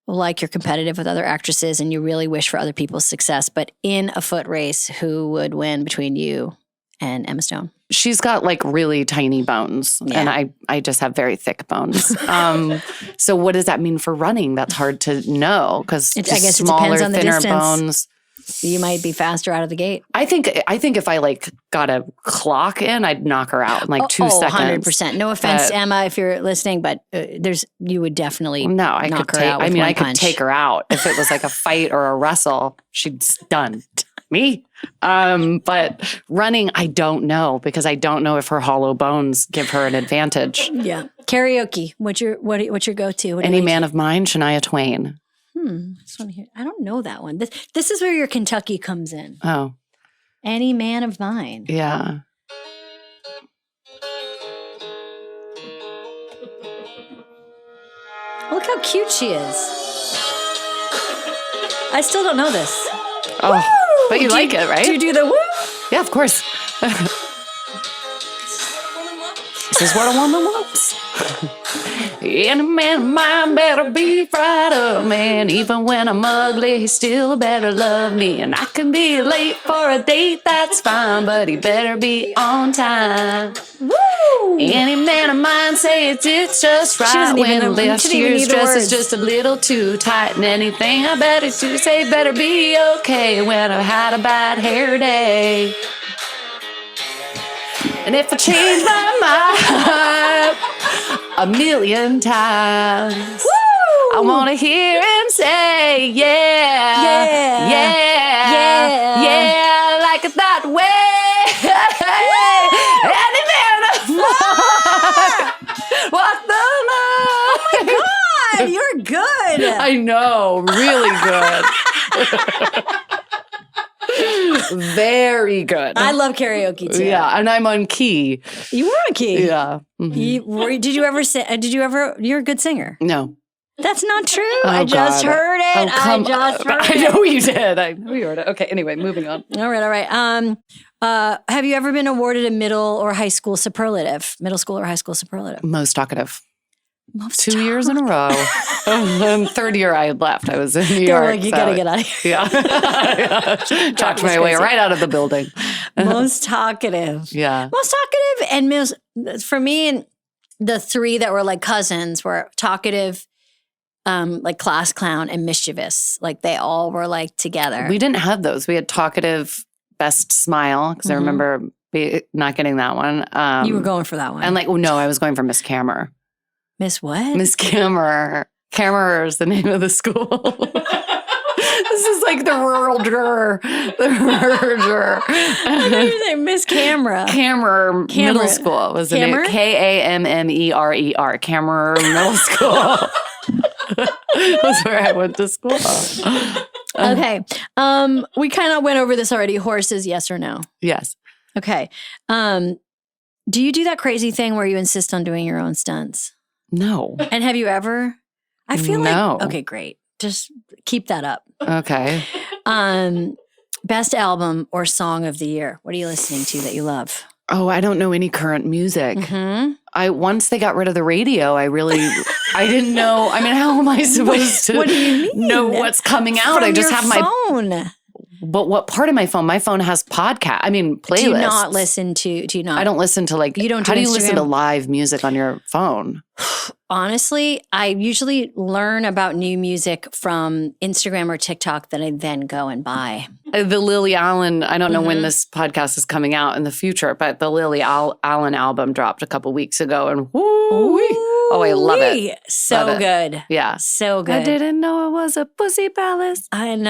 like you're competitive with other actresses and you really wish for other people's success. But in a foot race, who would win between you and Emma Stone? She's got like really tiny bones and I just have very thick bones. So what does that mean for running? That's hard to know because I guess smaller, it depends on the thinner distance. Bones. You might be faster out of the gate. I think if I like got a clock in, I'd knock her out in like 2 seconds. 100%. No offense, Emma, if you're listening, but you would definitely knock her out. I could take her out if it was like a fight or a wrestle. She's done. Me. But running, I don't know because I don't know if her hollow bones give her an advantage. Yeah. Karaoke. What's your go-to? Any Man of Mine, Shania Twain. I don't know that one. This is where your Kentucky comes in. Oh. Any Man of Mine. Yeah. Look how cute she is. I still don't know this. Oh, woo! But you like it, right? Do you do the woo? Yeah, of course. This is what a woman wants. Any man of mine better be right up, man. Even when I'm ugly, he still better love me. And I can be late for a date, that's fine, but he better be on time. Woo! Any man of mine say it's just right when last year's dress is just a little too tight. And anything I better to say better be okay when I've had a bad hair day. And if I change my mind 1,000,000 times, I want to hear him say, yeah, like it that way. Any man of mine, walk the line. Oh my God, you're good. I know, really good. Very good. I love karaoke too. Yeah, and I'm on key. You were on key. Yeah. Mm-hmm. Did you ever say? You're a good singer. No. That's not true. Oh, I just God. heard it. I know you did. I know you heard it. Okay, anyway, moving on. All right. Have you ever been awarded a middle or high school superlative? Middle school or high school superlative? Most talkative. 2 years in a row. Third year I had left. I was in New York. You got to get out of here. Yeah. Talked my way right out of the building. Most talkative. Yeah. Most talkative. And for me, and the three that were like cousins were talkative, like class clown, and mischievous. Like they all were like together. We didn't have those. We had talkative, best smile, because I remember not getting that one. You were going for that one. And no, I was going for Miss Cammer. Miss what? Miss Cammer. Cammer is the name of the school. This is like the rural juror. The rural juror. I know you say Miss Camera. Cammer Middle School was the name. Kammerer. Cammer Middle School. That's where I went to school. Okay. We kind of went over this already. Horses, yes or no? Yes. Okay. Do you do that crazy thing where you insist on doing your own stunts? No. And have you ever? I feel No. like, okay, great. Just keep that up. Okay. Best album or song of the year. What are you listening to that you love? Oh, I don't know any current music. Mm-hmm. Once they got rid of the radio, I didn't know. I mean, how am I supposed to what do you mean? know what's coming out? From I just your have phone. But what part of my phone? My phone has podcast. I mean, playlists. Do you not listen to? Do you not? I don't listen to You don't. How do you Instagram? listen to live music on your phone? Honestly, I usually learn about new music from Instagram or TikTok that I then go and buy. The Lily Allen, I don't know when this podcast is coming out in the future, but the Lily Allen album dropped a couple weeks ago, and oh, I love it. So love good. It. Yeah. So good. I didn't know it was a pussy palace. And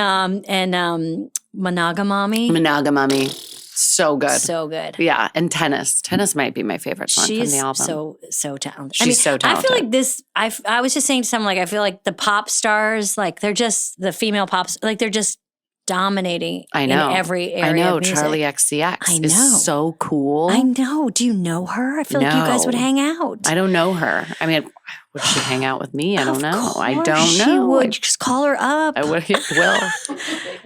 Monogamami. So good. So good. Yeah. And Tennis. Tennis might be my favorite song from the album. so talented. She's so talented. I feel like this, I was just saying to someone, like, I feel like the pop stars, like they're just, the female pops, like they're just dominating in every area of music. Charlie XCX is so cool. I know. Do you know her? I feel like you guys would hang out. I don't know her. I mean, would she hang out with me? I don't know. I don't know. She would. Just call her up. I will.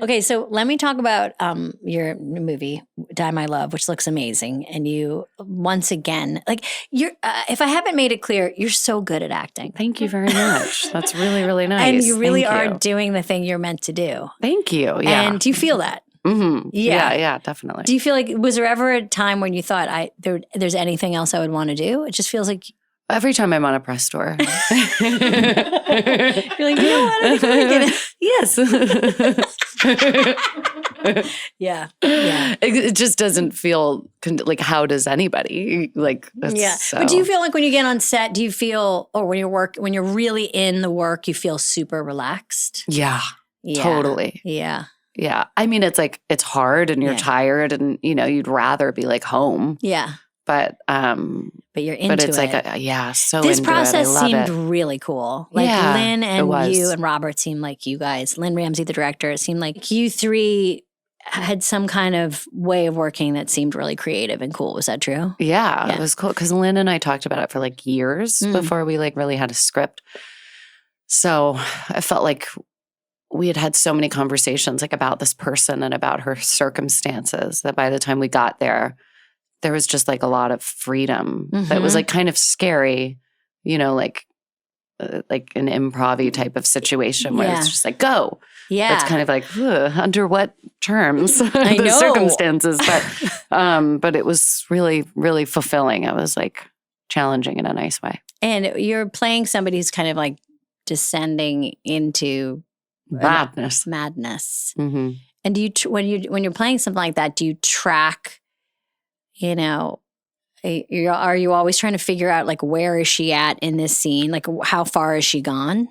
Okay, so let me talk about your movie, Die My Love, which looks amazing. And you, once again, like you're. If I haven't made it clear, you're so good at acting. Thank you very much. That's really, really nice. And you really are doing the thing you're meant to do. Thank you. Yeah. And do you feel that? Mm-hmm. Yeah, definitely. Do you feel like, was there ever a time when you thought there's anything else I would want to do? It just feels like. Every time I'm on a press tour. You're like, you know what? I think we're Yes. Yeah. It just doesn't feel like, how does anybody? Like, so. But do you feel like when you get on set, do you feel, or when you're really in the work, you feel super relaxed? Yeah. Totally. Yeah. Yeah. I mean, it's like, it's hard and you're tired and, you'd rather be like home. Yeah. But you're into it. But it's like, so this into process it. I love seemed it. really cool. Like Lynn and you and Robert seemed like you guys, Lynn Ramsey, the director, it seemed like you three had some kind of way of working that seemed really creative and cool. Was that true? Yeah. It was cool. Because Lynn and I talked about it for like years before we like really had a script. So I felt like we had so many conversations like about this person and about her circumstances that by the time we got there was just like a lot of freedom that was like kind of scary, like an improv-y type of situation where it's just like, go. Yeah. It's kind of like, under what terms? I know. Circumstances. But it was really, really fulfilling. It was like challenging in a nice way. And you're playing somebody who's kind of like descending into madness. Mm-hmm. And do you, when you're playing something like that, do you track, Are you always trying to figure out like where is she at in this scene? Like how far is she gone?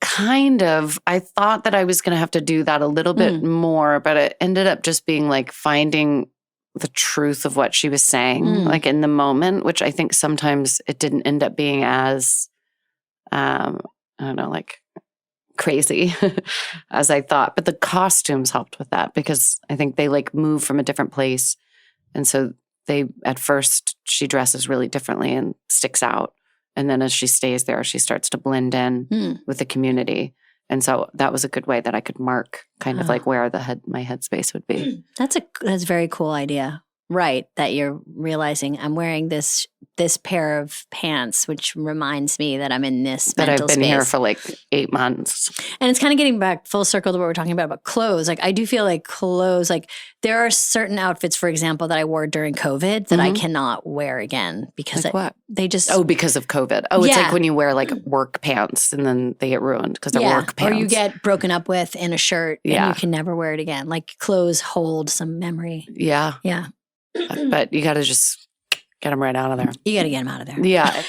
Kind of. I thought that I was going to have to do that a little bit more, but it ended up just being like finding the truth of what she was saying, like in the moment, which I think sometimes it didn't end up being as, I don't know, like crazy as I thought. But the costumes helped with that because I think they like move from a different place. And so at first she dresses really differently and sticks out. And then as she stays there, she starts to blend in with the community. And so that was a good way that I could mark kind of like where my headspace would be. That's a very cool idea. Right. That you're realizing I'm wearing this pair of pants, which reminds me that I'm in this that mental I've been space. here for like 8 months. And it's kind of getting back full circle to what we're talking about clothes. Like I do feel like clothes, like there are certain outfits, for example, that I wore during COVID that I cannot wear again because like what? They just... Oh, because of COVID. Oh, it's like when you wear like work pants and then they get ruined because they're work pants. Or you get broken up with in a shirt and you can never wear it again. Like clothes hold some memory. Yeah. Yeah. But you got to just get them right out of there. You got to get them out of there. Yeah.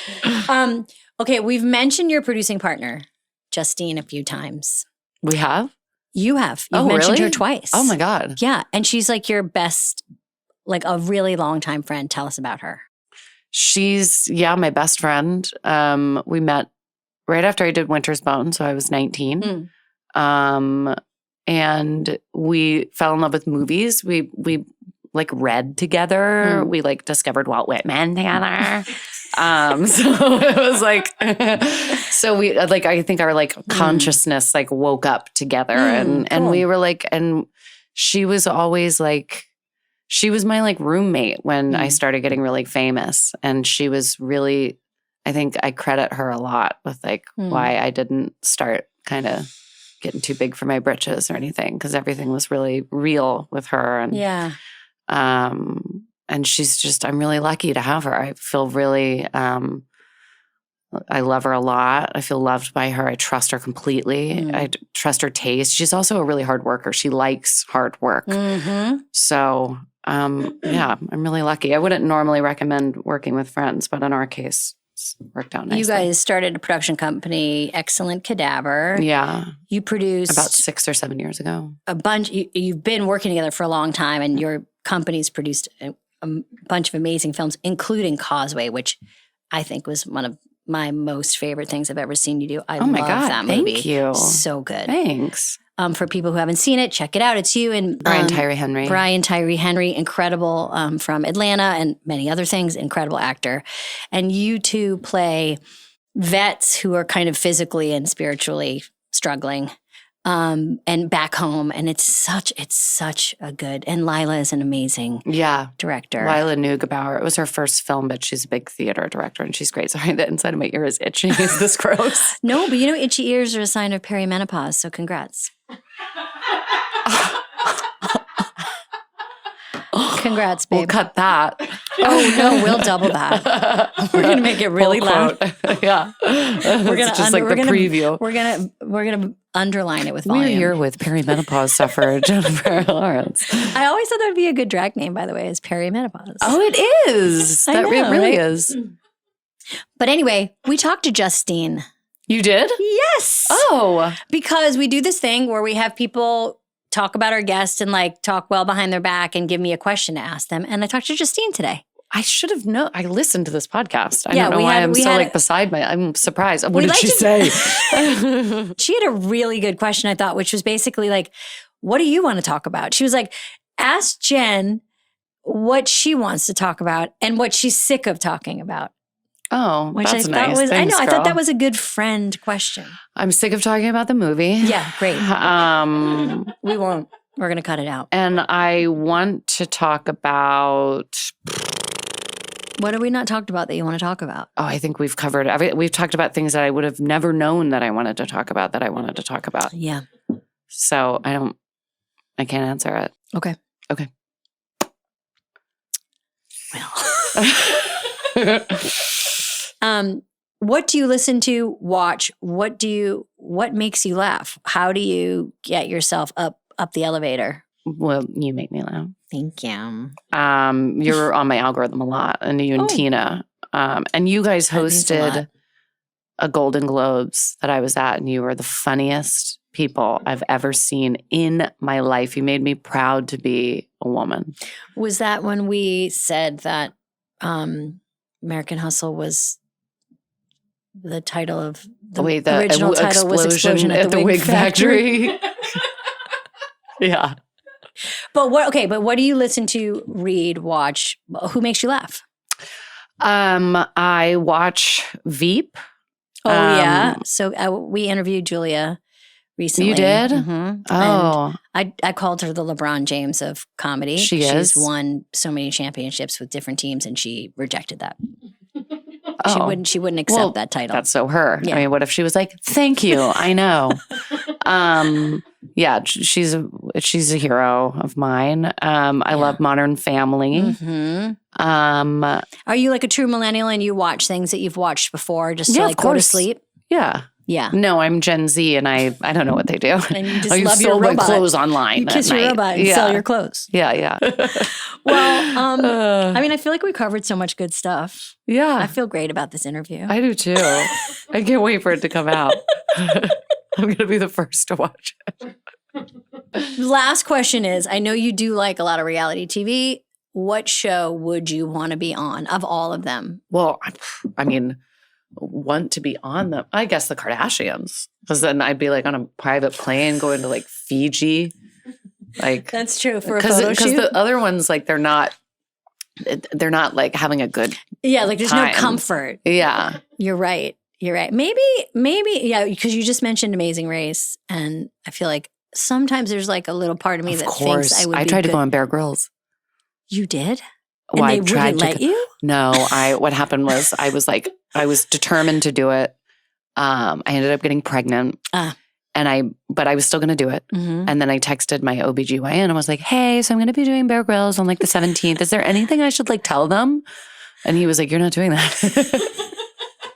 Okay, we've mentioned your producing partner, Justine, a few times. We have? You have. You've mentioned her twice. Oh my God. Yeah. And she's like your best, like a really long time friend. Tell us about her. She's, my best friend. We met right after I did Winter's Bone. So I was 19. And we fell in love with movies. We like read together. We like discovered Walt Whitman together. So it was like, so we like, I think our like consciousness like woke up together and we were like, and she was always like, she was my like roommate when I started getting really famous. And she was really, I think I credit her a lot with like why I didn't start kind of getting too big for my britches or anything. Cause everything was really real with her. And and she's just, I'm really lucky to have her. I feel really, I love her a lot. I feel loved by her. I trust her completely. I trust her taste. She's also a really hard worker. She likes hard work. So, I'm really lucky. I wouldn't normally recommend working with friends, but in our case, it's worked out nicely. You guys started a production company, Excellent Cadaver. Yeah. You produced about 6 or 7 years ago. A bunch. You've been working together for a long time, and your company's produced a bunch of amazing films, including Causeway, which I think was one of my most favorite things I've ever seen you do. I love that movie. Thank you. So good. Thanks. For people who haven't seen it, check it out. It's you and Brian Tyree Henry. Brian Tyree Henry, incredible from Atlanta and many other things, incredible actor. And you two play vets who are kind of physically and spiritually struggling. And back home, and it's such a good. And Lila is an amazing director. Lila Neugebauer. It was her first film, but she's a big theater director, and she's great. Sorry, the inside of my ear is itchy. Is this gross? No, but you know, itchy ears are a sign of perimenopause. So congrats. Congrats, babe. We'll cut that. Oh no, we'll double that. We're gonna make it really loud. Yeah, we're gonna just like the preview. We're gonna underline it with volume. We're here with perimenopause sufferer Jennifer Lawrence. I always thought that would be a good drag name, by the way, is perimenopause. Oh, it is. It really is. But anyway, we talked to Justine. You did? Yes. Oh, because we do this thing where we have people talk about our guests and like talk well behind their back and give me a question to ask them. And I talked to Justine today. I should have known. I listened to this podcast. I don't know why I'm so like beside my. I'm surprised. What did she say? She had a really good question, I thought, which was basically like, what do you want to talk about? She was like, ask Jen what she wants to talk about and what she's sick of talking about. Oh, which that's I nice. Thought was, Thanks, I thought that was a good friend question. I'm sick of talking about the movie. Yeah, great. We won't. We're going to cut it out. And I want to talk about... What have we not talked about that you want to talk about? Oh, I think we've covered we've talked about things that I would have never known that I wanted to talk about Yeah. So I can't answer it. Okay. Well. What do you listen to, watch? What makes you laugh? How do you get yourself up the elevator? Well, you make me laugh. Thank you. You're on my algorithm a lot, and you and Tina. And you guys hosted a Golden Globes that I was at, and you were the funniest people I've ever seen in my life. You made me proud to be a woman. Was that when we said that American Hustle was the title of the original title was Explosion at the Wig Factory? Yeah. But what do you listen to, read, watch? Who makes you laugh? I watch Veep. Oh, yeah. So we interviewed Julia recently. You did? Mm-hmm. Oh. And I called her the LeBron James of comedy. She's won so many championships with different teams, and she rejected that. She wouldn't accept that title. That's so her. Yeah. I mean, what if she was like, "Thank you, I know." Yeah, she's a hero of mine. I love Modern Family. Mm-hmm. Are you like a true millennial and you watch things that you've watched before just to go to sleep? Yeah. Yeah. No, I'm Gen Z and I don't know what they do. And you just love your robot. My clothes online. You kiss your robot and sell your clothes. Yeah. Well, I mean, I feel like we covered so much good stuff. Yeah. I feel great about this interview. I do too. I can't wait for it to come out. I'm going to be the first to watch it. Last question is, I know you do like a lot of reality TV. What show would you want to be on of all of them? Well, I mean, want to be on them. I guess the Kardashians. Because then I'd be like on a private plane going to like Fiji. Like that's true for a photo shoot. Because the other ones, like they're not like having a good like there's time. No comfort. Yeah. You're right. Maybe, yeah, because you just mentioned Amazing Race, and I feel like sometimes there's like a little part of me that thinks I would. I tried to go on Bear Grylls. You did? And they wouldn't let you? No, what happened was I was determined to do it. I ended up getting pregnant. But I was still going to do it. Mm-hmm. And then I texted my OBGYN and was like, hey, so I'm going to be doing Bear Grylls on like the 17th. Is there anything I should like tell them? And he was like, you're not doing that.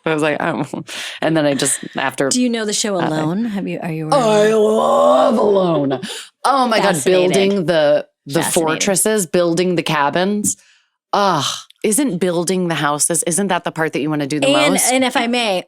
I was like, oh. And then I just after. Do you know the show Alone? Are you? I love Alone. Oh my God. Building the fortresses, building the cabins. Isn't building the houses, isn't that the part that you want to do the most? And if I may,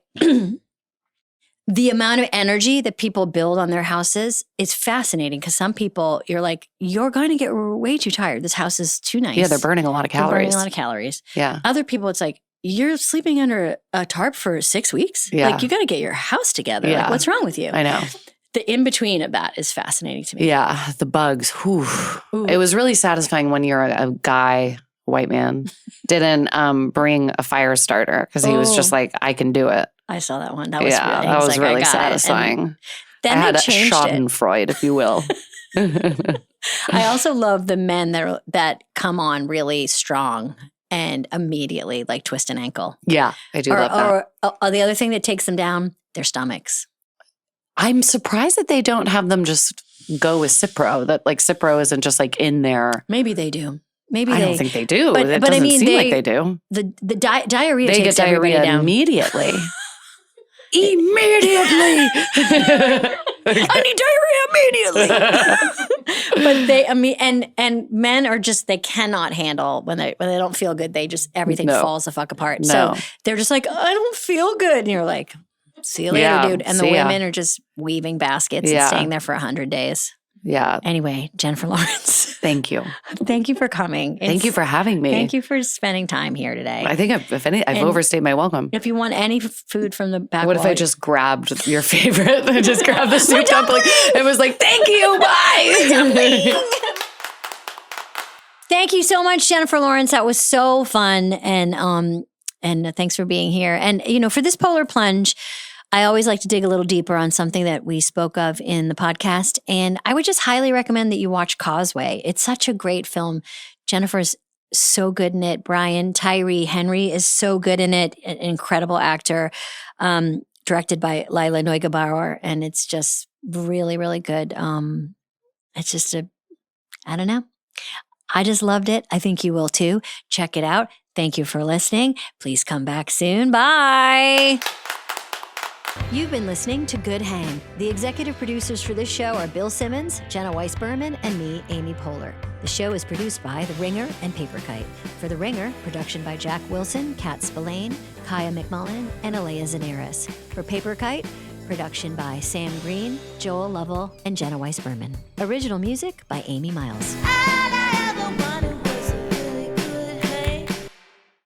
the amount of energy that people build on their houses is fascinating because some people, you're like, you're going to get way too tired. This house is too nice. Yeah, they're burning a lot of calories. Yeah. Other people, it's like, you're sleeping under a tarp for 6 weeks? Yeah. Like, you got to get your house together. Yeah. Like, what's wrong with you? I know. The in-between of that is fascinating to me. Yeah, the bugs. Whew. It was really satisfying when you're a guy, white man, didn't bring a fire starter because he was just like, I can do it. I saw that one. That was really satisfying. Then I had a changed schadenfreude, if you will. I also love the men that come on really strong and immediately like twist an ankle. Yeah, I do love that. Or the other thing that takes them down, their stomachs. I'm surprised that they don't have them just go with Cipro. That like Cipro isn't just like in there. Maybe they do. I don't think they do. But it doesn't seem like they do. The diarrhea they takes get everybody diarrhea down. Immediately. Immediately. I need diarrhea immediately. But and men are just, they cannot handle when they don't feel good. They just, everything falls the fuck apart. No. So they're just like, I don't feel good. And you're like, see you later, dude. And the women are just weaving baskets and staying there for 100 days. Yeah. Anyway, Jennifer Lawrence. Thank you. Thank you for coming. Thank you for having me. Thank you for spending time here today. I think I've overstayed my welcome. If you want any food from the back What if I just grabbed your favorite? I just grabbed the soup dumpling and was like, thank you, bye. Thank you so much, Jennifer Lawrence. That was so fun. And thanks for being here. And, for this Polar Plunge, I always like to dig a little deeper on something that we spoke of in the podcast. And I would just highly recommend that you watch Causeway. It's such a great film. Jennifer's so good in it. Brian Tyree Henry is so good in it. An incredible actor, directed by Lila Neugebauer. And it's just really, really good. It's just I don't know. I just loved it. I think you will too. Check it out. Thank you for listening. Please come back soon. Bye. You've been listening to Good Hang. The executive producers for this show are Bill Simmons, Jenna Weiss-Berman, and me, Amy Poehler. The show is produced by The Ringer and Paper Kite. For The Ringer, production by Jack Wilson, Kat Spillane, Kaya McMullen, and Aleya Zenieris. For Paper Kite, production by Sam Green, Joel Lovell, and Jenna Weiss-Berman. Original music by Amy Miles.